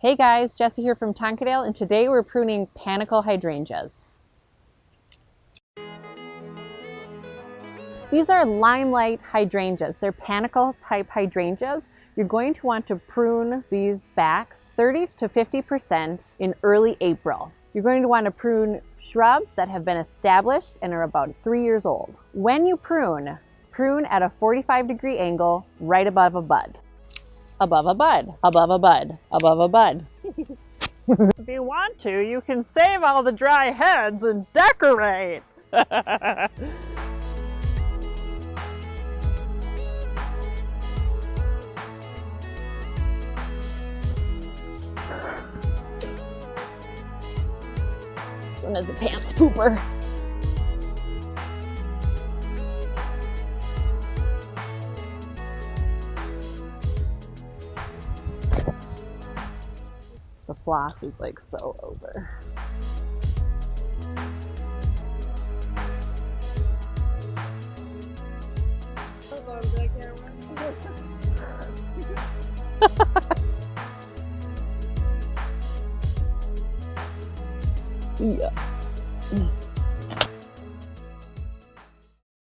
Hey guys, Jessie here from Tonkadale, and today we're pruning panicle hydrangeas. These are limelight hydrangeas. They're panicle type hydrangeas. You're going to want to prune these back 30 to 50% in early April. You're going to want to prune shrubs that have been established and are about 3 years old. When you prune at a 45-degree angle right above a bud. Above a bud, above a bud, above a bud. If you want to, you can save all the dry heads and decorate. This one is a pants pooper. The floss is like so over. See ya.